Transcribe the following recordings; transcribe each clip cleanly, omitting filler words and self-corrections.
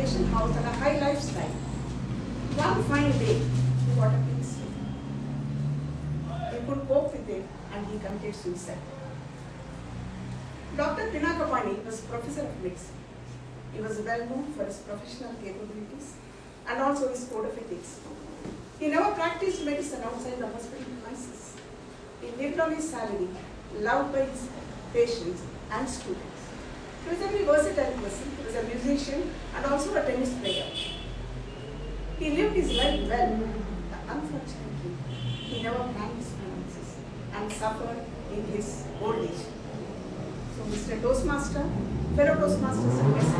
construction house and a high lifestyle. One fine day, he got a pink slip. He could cope with it and he committed suicide. Dr. Pinakapani was professor of medicine. He was well known for his professional capabilities and also his code of ethics. He never practiced medicine outside the hospital premises. He lived on his salary, loved by his patients and students. He was a very versatile person. He was a musician and also a tennis player. He lived his life well, but unfortunately, he never planned his finances and suffered in his old age. So, Mr. Toastmaster, fellow Toastmasters and guests,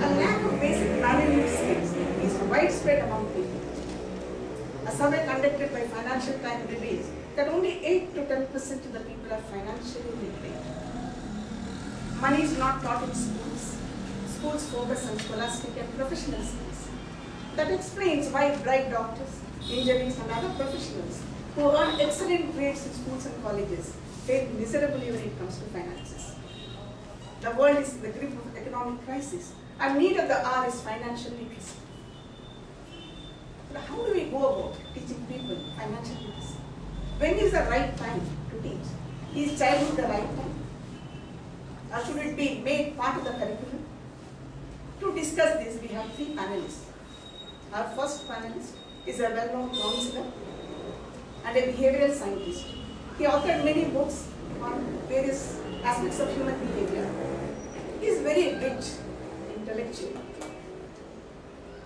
a lack of basic management skills is widespread among people. A survey conducted by Financial Times reveals that only 8 to 10% of the people are financially literate. Money is not taught in schools. Schools focus on scholastic and professional skills. That explains why bright doctors, engineers and other professionals who earn excellent grades in schools and colleges fail miserably when it comes to finances. The world is in the grip of economic crisis and need of the hour is financial literacy. But how do we go about teaching people financial literacy? When is the right time to teach? Is childhood the right time? Or should it be made part of the curriculum? To discuss this, we have 3 panelists. Our first panelist is a well-known counselor and a behavioral scientist. He authored many books on various aspects of human behavior. He is very rich intellectually.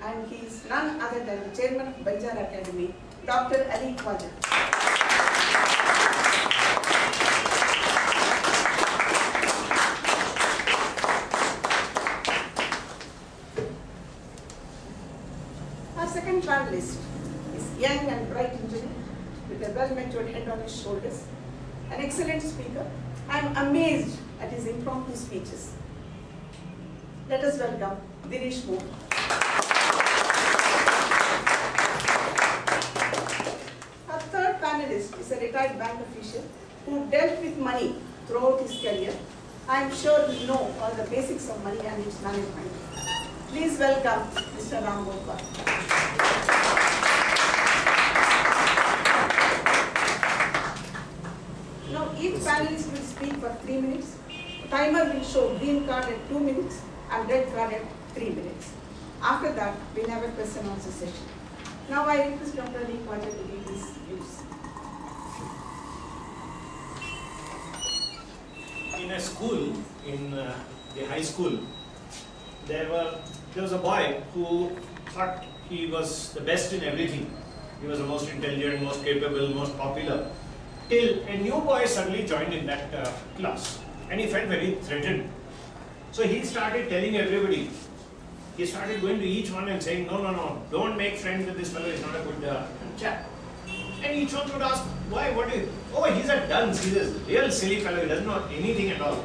And he is none other than the chairman of Banjar Academy, Dr. Ali Khwaja. Our second panelist is young and bright engineer with a well-matured head on his shoulders, an excellent speaker. I am amazed at his impromptu speeches. Let us welcome Dinesh Mohan. Our third panelist is a retired bank official who dealt with money throughout his career. I am sure he knows all the basics of money and its management. Please welcome Mr. Ram Gopal. Now each panelist will speak for 3 minutes. Timer will show green card at 2 minutes and red card at 3 minutes. After that, we'll have a question and answer session. Now I request Dr. Ali Khwaja to give his views. In a school, in the high school, there was a boy who thought he was the best in everything. He was the most intelligent, most capable, most popular. Till a new boy suddenly joined in that class, and he felt very threatened. So he started telling everybody. He started going to each one and saying, no, don't make friends with this fellow, he's not a good chap. And each one would ask, why, what is, oh, he's a dunce, he's a real silly fellow, he doesn't know anything at all.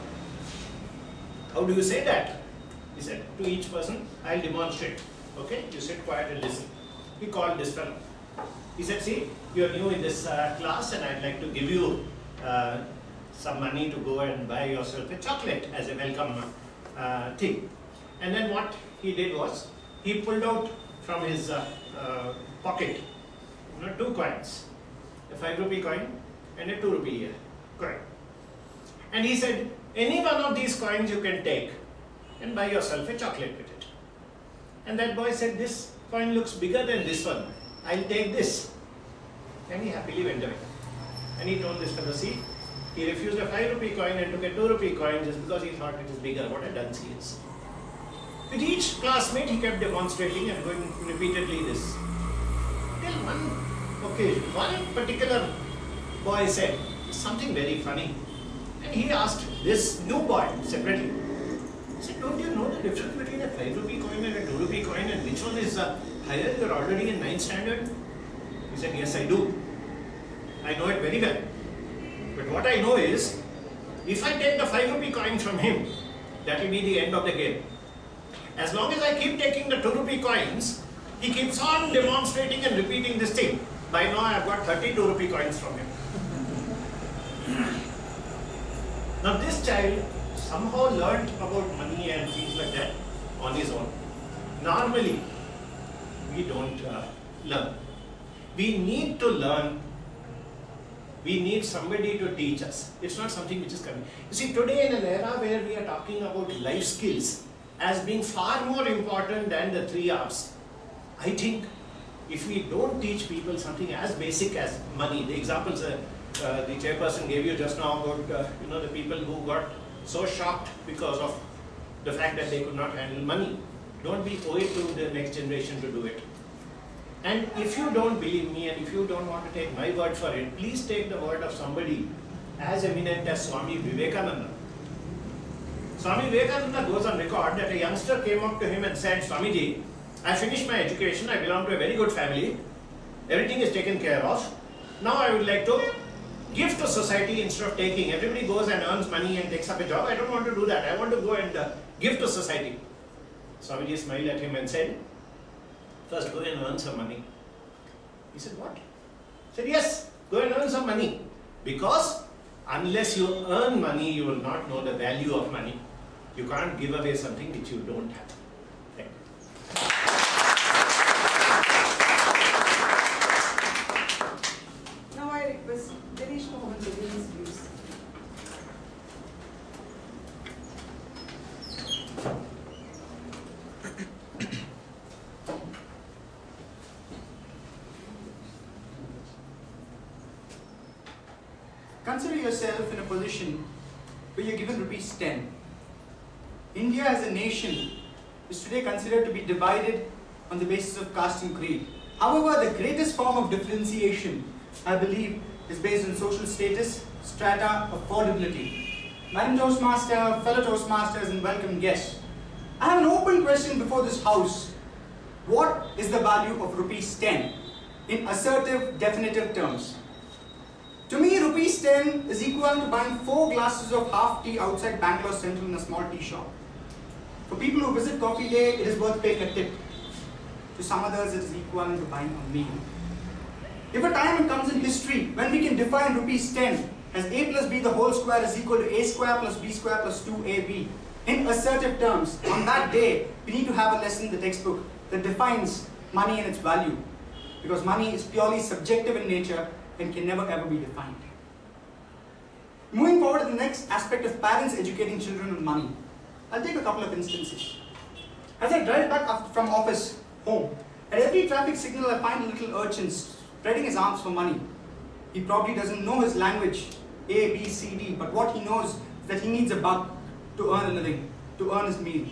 How do you say that? He said to each person, I'll demonstrate. Okay, you sit quiet and listen. He called this fellow. He said, see, you're new in this class and I'd like to give you some money to go and buy yourself a chocolate as a welcome thing. And then what he did was, he pulled out from his pocket 2 coins, a 5 rupee coin and a 2 rupee coin. And he said, any one of these coins you can take and buy yourself a chocolate with it. And that boy said, this coin looks bigger than this one, I'll take this. And he happily went away. And he told this fellow, see, he refused a 5 rupee coin and took a 2 rupee coin just because he thought it was bigger. What a dunce he is. With each classmate, he kept demonstrating and going repeatedly this. Till one occasion, one particular boy said something very funny. And he asked this new boy separately. He said, don't you know the difference between a 5 rupee coin and a 2 rupee coin, and which one is higher? You're already in 9th standard. He said, yes, I do. I know it very well. But what I know is, if I take the 5 rupee coin from him, that will be the end of the game. As long as I keep taking the 2 rupee coins, he keeps on demonstrating and repeating this thing. By now I have got 32 rupee coins from him. Now this child somehow learnt about money and things like that on his own. normally we don't learn. We need to learn. We need somebody to teach us. It's not something which is coming. You see, today in an era where we are talking about life skills as being far more important than the 3 R's, I think if we don't teach people something as basic as money, the examples the chairperson gave you just now about the people who got so shocked because of the fact that they could not handle money. Don't be owe it to the next generation to do it. And if you don't believe me and if you don't want to take my word for it, please take the word of somebody as eminent as Swami Vivekananda. Swami Vivekananda goes on record that a youngster came up to him and said, Swamiji, I finished my education, I belong to a very good family, everything is taken care of. Now I would like to give to society instead of taking. Everybody goes and earns money and takes up a job. I don't want to do that. I want to go and give to society. Swamiji smiled at him and said, first go and earn some money. He said, what? He said, yes, go and earn some money. Because unless you earn money, you will not know the value of money. You can't give away something which you don't have. Thank you. Now I request Dinesh Mohan to give his views. Consider yourself in a position where you're given rupees 10. India as a nation is today considered to be divided on the basis of caste and creed. However, the greatest form of differentiation, I believe, is based on social status, strata, affordability. Madam Toastmaster, fellow Toastmasters and welcome guests, I have an open question before this house. What is the value of rupees 10 in assertive, definitive terms? To me, rupees 10 is equal to buying 4 glasses of half tea outside Bangalore Central in a small tea shop. For people who visit Coffee Day, it is worth paying a tip. To some others, it is equivalent to buying a meal. If a time comes in history when we can define rupees 10 as a plus b the whole square is equal to a square plus b square plus 2ab in assertive terms, on that day, we need to have a lesson in the textbook that defines money and its value. Because money is purely subjective in nature and can never ever be defined. Moving forward to the next aspect of parents educating children on money, I'll take a couple of instances. As I drive back from office home, at every traffic signal I find a little urchin spreading his arms for money. He probably doesn't know his language, A, B, C, D, but what he knows is that he needs a buck to earn a living, to earn his meal.